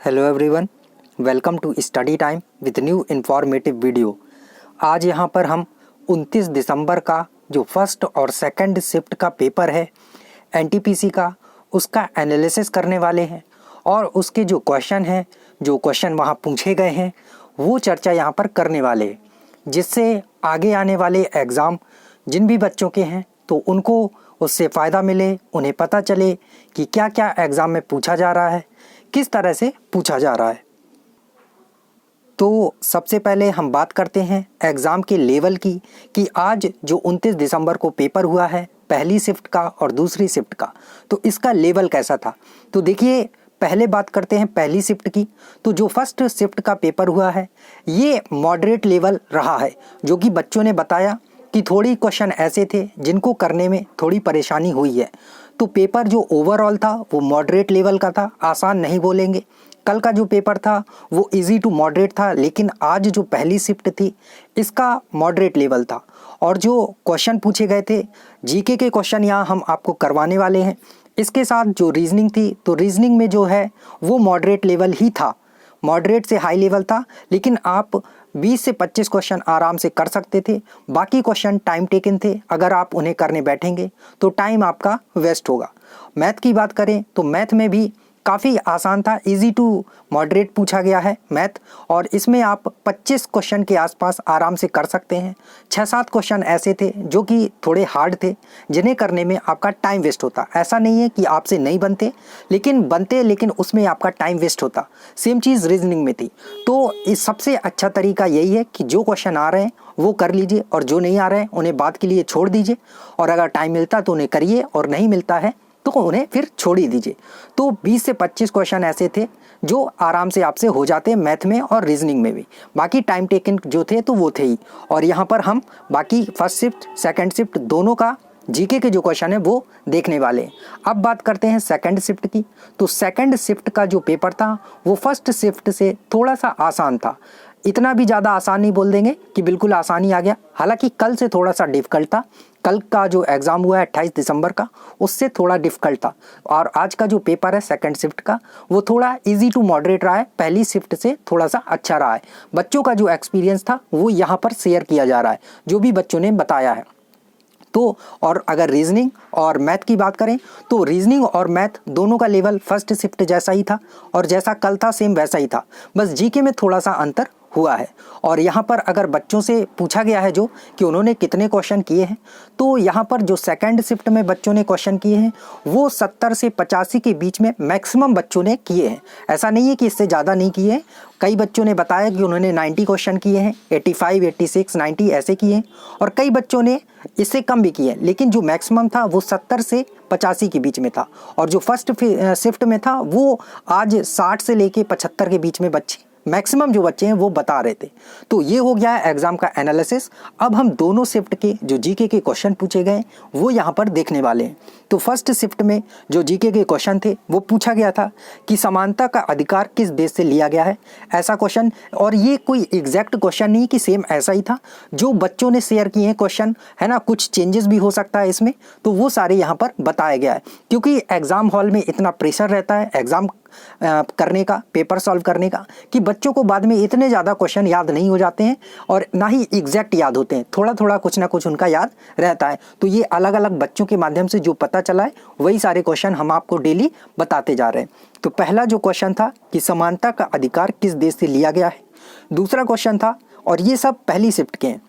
Hello everyone, welcome to study time with new informative video. आज यहाँ पर हम 29 दिसंबर का जो फर्स्ट और सेकंड शिफ्ट का पेपर है एनटीपीसी का, उसका एनालिसिस करने वाले हैं और उसके जो क्वेश्चन वहाँ पूछे गए हैं वो चर्चा यहाँ पर करने वाले हैं, जिससे आगे आने वाले एग्ज़ाम जिन भी बच्चों के हैं तो उनको उससे फ़ायदा मिले, उन्हें पता चले कि क्या क्या एग्ज़ाम में पूछा जा रहा है, किस तरह से पूछा जा रहा है। तो सबसे पहले हम बात करते हैं एग्ज़ाम के लेवल की कि आज जो 29 दिसंबर को पेपर हुआ है पहली शिफ्ट का और दूसरी शिफ्ट का, तो इसका लेवल कैसा था। तो देखिए, पहले बात करते हैं पहली शिफ्ट की। तो जो फर्स्ट शिफ्ट का पेपर हुआ है ये मॉडरेट लेवल रहा है, जो कि बच्चों ने बताया कि थोड़ी क्वेश्चन ऐसे थे जिनको करने में थोड़ी परेशानी हुई है। तो पेपर जो ओवरऑल था वो मॉडरेट लेवल का था, आसान नहीं बोलेंगे। कल का जो पेपर था वो इजी टू मॉडरेट था, लेकिन आज जो पहली शिफ्ट थी इसका मॉडरेट लेवल था। और जो क्वेश्चन पूछे गए थे जीके के क्वेश्चन यहाँ हम आपको करवाने वाले हैं। इसके साथ जो रीजनिंग थी, तो रीजनिंग में जो है वो मॉडरेट लेवल ही था, मॉडरेट से हाई लेवल था, लेकिन आप 20 से 25 क्वेश्चन आराम से कर सकते थे। बाकी क्वेश्चन टाइम टेकन थे, अगर आप उन्हें करने बैठेंगे तो टाइम आपका वेस्ट होगा। मैथ की बात करें तो मैथ में भी काफ़ी आसान था, इजी टू मॉडरेट पूछा गया है मैथ, और इसमें आप 25 क्वेश्चन के आसपास आराम से कर सकते हैं। 6-7 क्वेश्चन ऐसे थे जो कि थोड़े हार्ड थे, जिन्हें करने में आपका टाइम वेस्ट होता। ऐसा नहीं है कि आपसे नहीं बनते, लेकिन उसमें आपका टाइम वेस्ट होता। सेम चीज़ रीजनिंग में थी। तो इस सबसे अच्छा तरीका यही है कि जो क्वेश्चन आ रहे हैं वो कर लीजिए और जो नहीं आ रहे हैं उन्हें बाद के लिए छोड़ दीजिए, और अगर टाइम मिलता तो उन्हें करिए और नहीं मिलता है तो उन्हें फिर छोड़ ही दीजिए। तो 20 से 25 क्वेश्चन ऐसे थे जो आराम से आपसे हो जाते हैं मैथ में और रीजनिंग में भी। बाकी टाइम टेकन जो थे तो वो थे ही। और यहाँ पर हम बाकी फर्स्ट शिफ्ट सेकंड शिफ्ट दोनों का जीके के जो क्वेश्चन है वो देखने वाले हैं। अब बात करते हैं सेकंड शिफ्ट की। तो सेकंड शिफ्ट का जो पेपर था वो फर्स्ट शिफ्ट से थोड़ा सा आसान था। इतना भी ज़्यादा आसान नहीं बोल देंगे कि बिल्कुल आसानी आ गया, हालांकि कल से थोड़ा सा डिफ़िकल्ट था। कल का जो एग्ज़ाम हुआ है 28 दिसंबर का, उससे थोड़ा डिफ़िकल्ट था। और आज का जो पेपर है सेकंड शिफ्ट का वो थोड़ा इजी टू मॉडरेट रहा है, पहली शिफ्ट से थोड़ा सा अच्छा रहा है। बच्चों का जो एक्सपीरियंस था वो यहाँ पर शेयर किया जा रहा है, जो भी बच्चों ने बताया है। तो और अगर रीजनिंग और मैथ की बात करें तो रीजनिंग और मैथ दोनों का लेवल फर्स्ट शिफ्ट जैसा ही था, और जैसा कल था सेम वैसा ही था, बस जीके में थोड़ा सा अंतर हुआ है। और यहाँ पर अगर बच्चों से पूछा गया है जो कि उन्होंने कितने क्वेश्चन किए हैं, तो यहाँ पर जो सेकंड शिफ्ट में बच्चों ने क्वेश्चन किए हैं वो 70 से 85 के बीच में मैक्सिमम बच्चों ने किए हैं। ऐसा नहीं है कि इससे ज़्यादा नहीं किए हैं। कई बच्चों ने बताया कि उन्होंने 90 क्वेश्चन किए हैं, 85, 86, 90 ऐसे किए हैं, और कई बच्चों ने इससे कम भी किए हैं, लेकिन जो मैक्सिमम था वो 70 से 85 के बीच में था। और जो फर्स्ट शिफ्ट में था वो आज 60 से लेके 75 के बीच में बच्चे मैक्सिमम जो बच्चे हैं वो बता रहे थे। तो ये हो गया है एग्जाम का एनालिसिस। अब हम दोनों शिफ्ट के जो जीके के क्वेश्चन पूछे गए वो यहाँ पर देखने वाले हैं। तो फर्स्ट शिफ्ट में जो जीके के क्वेश्चन थे वो पूछा गया था कि समानता का अधिकार किस देश से लिया गया है, ऐसा क्वेश्चन। और ये कोई एग्जैक्ट क्वेश्चन नहीं कि सेम ऐसा ही था, जो बच्चों ने शेयर किए हैं क्वेश्चन है ना, कुछ चेंजेस भी हो सकता है इसमें, तो वो सारे यहाँ पर बताया गया है। क्योंकि एग्जाम हॉल में इतना प्रेशर रहता है एग्जाम करने का, पेपर सॉल्व करने का, कि बच्चों को बाद में इतने ज़्यादा क्वेश्चन याद नहीं हो जाते हैं और ना ही एग्जैक्ट याद होते हैं, थोड़ा थोड़ा कुछ ना कुछ उनका याद रहता है। तो ये अलग अलग बच्चों के माध्यम से जो पता चला है वही सारे क्वेश्चन हम आपको डेली बताते जा रहे हैं। तो पहला जो क्वेश्चन था कि समानता का अधिकार किस देश से लिया गया है। दूसरा क्वेश्चन था, और ये सब पहली शिफ्ट के हैं,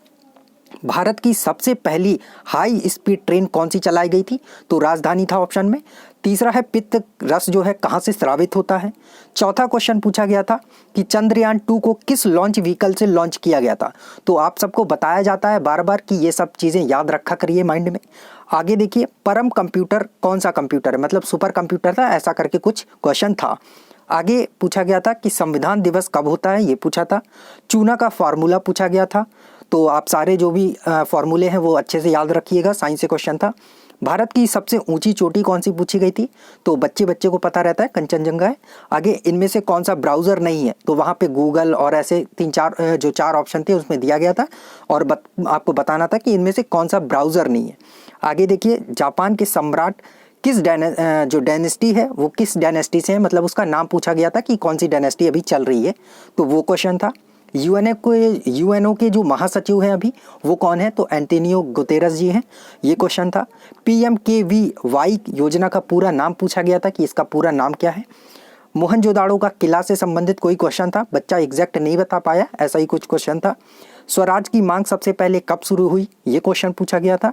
भारत की सबसे पहली हाई स्पीड ट्रेन कौन सी चलाई गई थी, तो राजधानी था ऑप्शन में। तीसरा है पित्त रस जो है कहाँ से स्रावित होता है। चौथा क्वेश्चन पूछा गया था कि चंद्रयान 2 को किस लॉन्च व्हीकल से लॉन्च किया गया था। तो आप सबको बताया जाता है बार बार कि ये सब चीज़ें याद रखा करिए माइंड में। आगे देखिए, परम कंप्यूटर कौन सा कंप्यूटर है, मतलब सुपर कंप्यूटर था, ऐसा करके कुछ क्वेश्चन था। आगे पूछा गया था कि संविधान दिवस कब होता है, ये पूछा था। चूना का फार्मूला पूछा गया था। तो आप सारे जो भी फार्मूले हैं वो अच्छे से याद रखिएगा, साइंस से क्वेश्चन था। भारत की सबसे ऊंची चोटी कौन सी पूछी गई थी, तो बच्चे को पता रहता है कंचनजंगा है। आगे इनमें से कौन सा ब्राउज़र नहीं है, तो वहाँ पे गूगल और ऐसे 4 ऑप्शन थे उसमें दिया गया था, और आपको बताना था कि इनमें से कौन सा ब्राउज़र नहीं है। आगे देखिए, जापान के सम्राट जो डायनेस्टी है वो किस डायनेस्टी से है, मतलब उसका नाम पूछा गया था कि कौन सी डायनेस्टी अभी चल रही है, तो वो क्वेश्चन था। यूएनओ के जो महासचिव हैं अभी वो कौन है, तो एंटोनियो गुतेरस जी हैं, ये क्वेश्चन था। पीएमकेवीवाई योजना का पूरा नाम पूछा गया था कि इसका पूरा नाम क्या है। मोहनजोदाड़ो का किला से संबंधित कोई क्वेश्चन था, बच्चा एग्जैक्ट नहीं बता पाया, ऐसा ही कुछ क्वेश्चन था। स्वराज की मांग सबसे पहले कब शुरू हुई, ये क्वेश्चन पूछा गया था।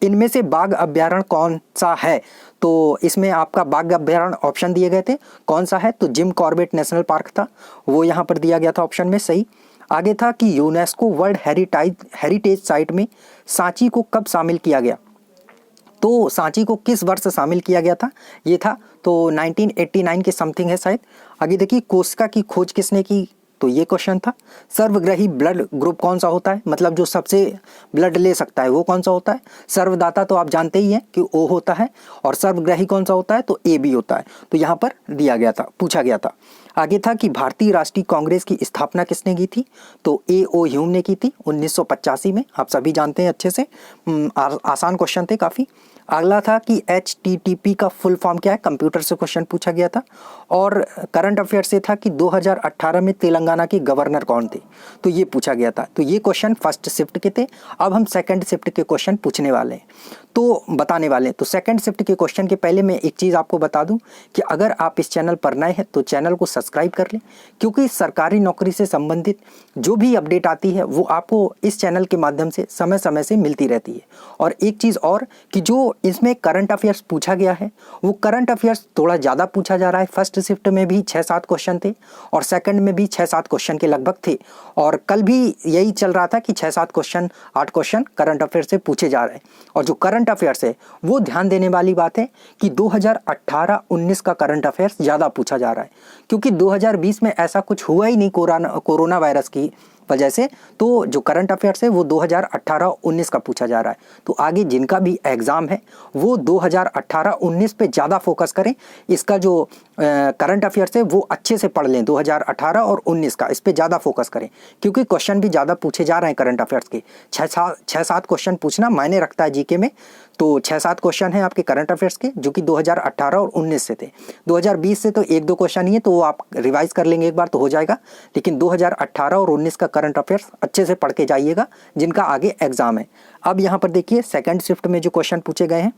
इनमें से बाघ अभ्यारण्य कौन सा है, तो इसमें आपका बाघ अभ्यारण्य ऑप्शन दिए गए थे, कौन सा है, तो जिम कॉर्बेट नेशनल पार्क था, वो यहाँ पर दिया गया था ऑप्शन में सही। आगे था कि यूनेस्को वर्ल्ड हेरिटेज साइट में सांची को कब शामिल किया गया, तो सांची को किस वर्ष शामिल किया गया था, ये था तो 1989 के समथिंग है शायद। आगे देखिए कोशिका की खोज किसने की, तो ये क्वेश्चन था। सर्वग्राही ब्लड ग्रुप कौन सा होता है, मतलब जो सबसे ब्लड ले सकता है वो कौन सा होता है। सर्वदाता तो आप जानते ही हैं कि ओ होता है, और सर्वग्राही कौन सा होता है, तो ए बी होता है, तो यहाँ पर दिया गया था, पूछा गया था। आगे था कि भारतीय राष्ट्रीय कांग्रेस की स्थापना किसने की थी, तो ए ओ ह्यूम ने की थी 1985 में, आप सभी जानते हैं अच्छे से, आसान क्वेश्चन थे काफ़ी। अगला था कि HTTP का फुल फॉर्म क्या है, कंप्यूटर से क्वेश्चन पूछा गया था। और करंट अफेयर से था कि 2018 में तेलंगाना के गवर्नर कौन थे, तो ये पूछा गया था। तो ये क्वेश्चन फर्स्ट शिफ्ट के थे। अब हम सेकंड शिफ्ट के क्वेश्चन पूछने वाले हैं, तो बताने वाले हैं। तो सेकंड शिफ्ट के क्वेश्चन के पहले मैं एक चीज़ आपको बता दूं कि अगर आप इस चैनल पर नए हैं तो चैनल को सब्सक्राइब कर लें, क्योंकि सरकारी नौकरी से संबंधित जो भी अपडेट आती है वो आपको इस चैनल के माध्यम से समय समय से मिलती रहती है। और एक चीज़ और कि जो इसमें करंट अफेयर्स पूछा गया है वो करंट अफेयर्स थोड़ा ज़्यादा पूछा जा रहा है। फर्स्ट शिफ्ट में भी 6-7 क्वेश्चन थे और सेकंड में भी 6-7 क्वेश्चन के लगभग थे, और कल भी यही चल रहा था कि 6-7 क्वेश्चन 8 क्वेश्चन करंट अफेयर से पूछे जा रहे हैं। और जो करंट अफेयर्स है वो ध्यान देने वाली बात है कि 2018-19 का करंट अफेयर्स ज़्यादा पूछा जा रहा है, क्योंकि 2020 में ऐसा कुछ हुआ ही नहीं कोरोना वायरस की वजह से। तो जो करंट अफेयर्स है वो 2018-19 का पूछा जा रहा है। तो आगे जिनका भी एग्ज़ाम है वो 2018-19 पे ज़्यादा फोकस करें। इसका जो करंट अफेयर्स है वो अच्छे से पढ़ लें, 2018 और 19 का, इस पे ज़्यादा फोकस करें, क्योंकि क्वेश्चन भी ज़्यादा पूछे जा रहे हैं करंट अफेयर्स के। 6-7 क्वेश्चन पूछना मायने रखता है जीके में। तो 6-7 क्वेश्चन हैं आपके करंट अफेयर्स के जो कि 2018 और 19 से थे। 2020 से तो 1-2 क्वेश्चन ही है, तो वो आप रिवाइज कर लेंगे एक बार तो हो जाएगा। लेकिन 2018 और 19 का करंट अफेयर्स अच्छे से पढ़ के जाइएगा जिनका आगे एग्जाम है। अब यहाँ पर देखिए सेकंड शिफ्ट में जो क्वेश्चन पूछे गए हैं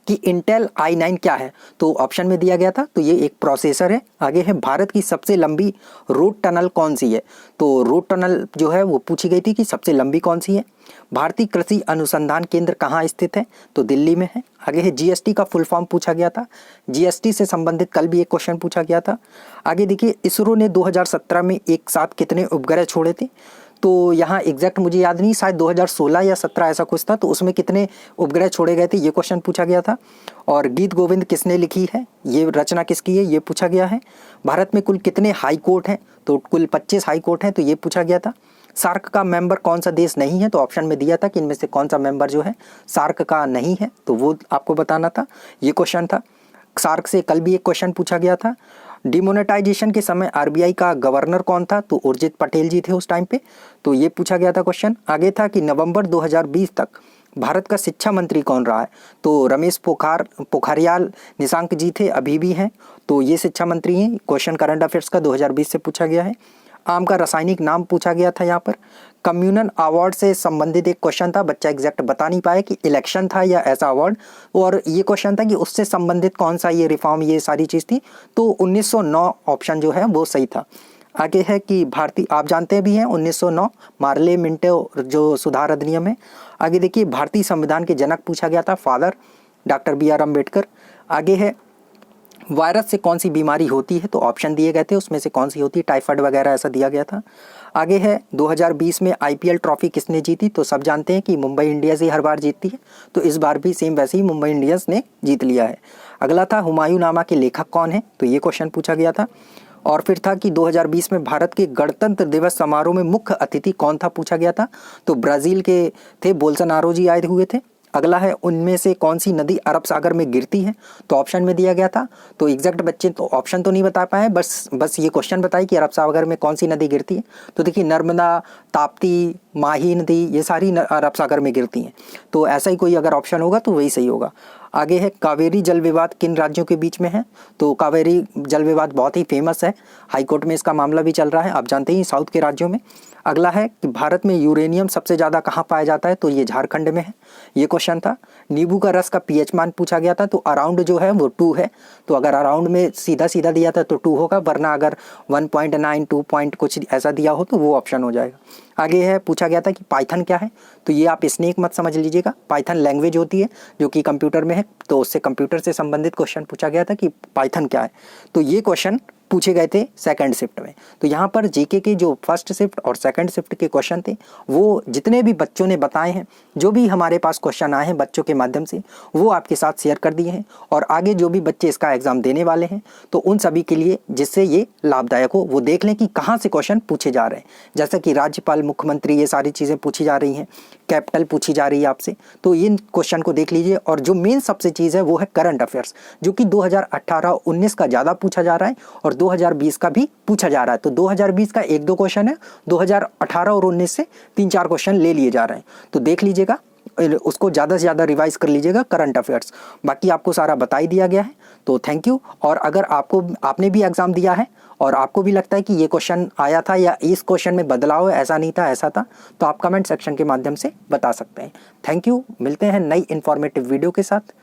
कि इंटेल i9 क्या है, तो ऑप्शन में दिया गया था, तो ये एक प्रोसेसर है। आगे है भारत की सबसे लंबी रोड टनल कौन सी है, तो रोड टनल जो है वो पूछी गई थी कि सबसे लंबी कौन सी है। भारतीय कृषि अनुसंधान केंद्र कहाँ स्थित है, तो दिल्ली में है। आगे है जीएसटी का फुल फॉर्म पूछा गया था, जीएसटी से संबंधित कल भी एक क्वेश्चन पूछा गया था। आगे देखिए इसरो ने 2017 में एक साथ कितने उपग्रह छोड़े थे, तो यहाँ एग्जैक्ट मुझे याद नहीं, शायद 2016 या 17 ऐसा कुछ था, तो उसमें कितने उपग्रह छोड़े गए थे ये क्वेश्चन पूछा गया था। और गीत गोविंद किसने लिखी है, ये रचना किसकी है, ये पूछा गया है। भारत में कुल कितने हाई कोर्ट हैं, तो कुल 25 हाई कोर्ट हैं, तो ये पूछा गया था। सार्क का मेंबर कौन सा देश नहीं है, तो ऑप्शन में दिया था कि इनमें से कौन सा मेंबर जो है सार्क का नहीं है, तो वो आपको बताना था, ये क्वेश्चन था। सार्क से कल भी एक क्वेश्चन पूछा गया था। डिमोनेटाइजेशन के समय आरबीआई का गवर्नर कौन था, तो उर्जित पटेल जी थे उस टाइम पे, तो ये पूछा गया था क्वेश्चन। आगे था कि नवंबर 2020 तक भारत का शिक्षा मंत्री कौन रहा है, तो रमेश पोखरियाल निशंक जी थे, अभी भी हैं, तो ये शिक्षा मंत्री हैं। क्वेश्चन करंट अफेयर्स का 2020 से पूछा गया है। आम का रासायनिक नाम पूछा गया था यहाँ पर। कम्युनल अवार्ड से संबंधित एक क्वेश्चन था, बच्चा एग्जैक्ट बता नहीं पाया कि इलेक्शन था या ऐसा अवार्ड, और ये क्वेश्चन था कि उससे संबंधित कौन सा ये रिफॉर्म, ये सारी चीज़ थी, तो 1909 ऑप्शन जो है वो सही था। आगे है कि भारतीय, आप जानते भी हैं 1909 मार्ले मिंटो जो सुधार अधिनियम है। आगे देखिए भारतीय संविधान के जनक पूछा गया था, फादर डॉक्टर BR अम्बेडकर। आगे है वायरस से कौन सी बीमारी होती है, तो ऑप्शन दिए गए थे, उसमें से कौन सी होती है, टाइफाइड वगैरह ऐसा दिया गया था। आगे है 2020 में IPL ट्रॉफी किसने जीती, तो सब जानते हैं कि मुंबई इंडियंस ही हर बार जीतती है, तो इस बार भी सेम वैसे ही मुंबई इंडियंस ने जीत लिया है। अगला था हुमायूं नामा के लेखक कौन है, तो ये क्वेश्चन पूछा गया था। और फिर था कि 2020 में भारत के गणतंत्र दिवस समारोह में मुख्य अतिथि कौन था, पूछा गया था, तो ब्राज़ील के थे, बोल्सोनारो जी आए हुए थे। अगला है उनमें से कौन सी नदी अरब सागर में गिरती है, तो ऑप्शन में दिया गया था, तो एग्जैक्ट बच्चे तो ऑप्शन तो नहीं बता पाए, बस ये क्वेश्चन बताइए कि अरब सागर में कौन सी नदी गिरती है, तो देखिए नर्मदा, ताप्ती, माही नदी, ये सारी अरब सागर में गिरती हैं, तो ऐसा ही कोई अगर ऑप्शन होगा तो वही सही होगा। आगे है कावेरी जल विवाद किन राज्यों के बीच में है, तो कावेरी जल विवाद बहुत ही फेमस है, हाईकोर्ट में इसका मामला भी चल रहा है, आप जानते ही साउथ के राज्यों में। अगला है कि भारत में यूरेनियम सबसे ज़्यादा कहाँ पाया जाता है, तो ये झारखंड में है, ये क्वेश्चन था। नींबू का रस का पीएच मान पूछा गया था, तो अराउंड जो है वो 2 है, तो अगर अराउंड में सीधा सीधा दिया था तो 2 होगा, वरना अगर 1.9 2 पॉइंट कुछ ऐसा दिया हो तो वो ऑप्शन हो जाएगा। आगे है पूछा गया था कि पाइथन क्या है, तो ये आप स्नेक मत समझ लीजिएगा, पाइथन लैंग्वेज होती है जो कि कंप्यूटर में है, तो उससे कंप्यूटर से संबंधित क्वेश्चन पूछा गया था कि पाइथन क्या है, तो ये क्वेश्चन पूछे गए थे सेकंड शिफ्ट में। तो यहाँ पर जीके के जो फर्स्ट शिफ्ट और सेकंड शिफ्ट के क्वेश्चन थे वो जितने भी बच्चों ने बताए हैं, जो भी हमारे पास क्वेश्चन आए हैं बच्चों के माध्यम से, वो आपके साथ शेयर कर दिए हैं। और आगे जो भी बच्चे इसका एग्ज़ाम देने वाले हैं तो उन सभी के लिए जिससे ये लाभदायक हो, वो देख लें कि कहाँ से क्वेश्चन पूछे जा रहे हैं। जैसा कि राज्यपाल, मुख्यमंत्री, ये सारी चीज़ें पूछी जा रही हैं, कैपिटल पूछी जा रही है आपसे, तो इन क्वेश्चन को देख लीजिए। और जो मेन सबसे चीज़ है वो है करंट अफेयर्स, जो कि 2018-19 का ज़्यादा पूछा जा रहा है और 2020 का भी पूछा जा रहा है। तो 2020 का 1-2 क्वेश्चन है, 2018 और 19 से 3-4 क्वेश्चन ले लिए जा रहे हैं, तो देख लीजिएगा, उसको ज़्यादा से ज़्यादा रिवाइज कर लीजिएगा करंट अफेयर्स। बाकी आपको सारा बता ही दिया गया है, तो थैंक यू। और अगर आपने भी एग्ज़ाम दिया है और आपको भी लगता है कि ये क्वेश्चन आया था या इस क्वेश्चन में बदलाव है, ऐसा नहीं था ऐसा था, तो आप कमेंट सेक्शन के माध्यम से बता सकते हैं। थैंक यू, मिलते हैं नई इन्फॉर्मेटिव वीडियो के साथ।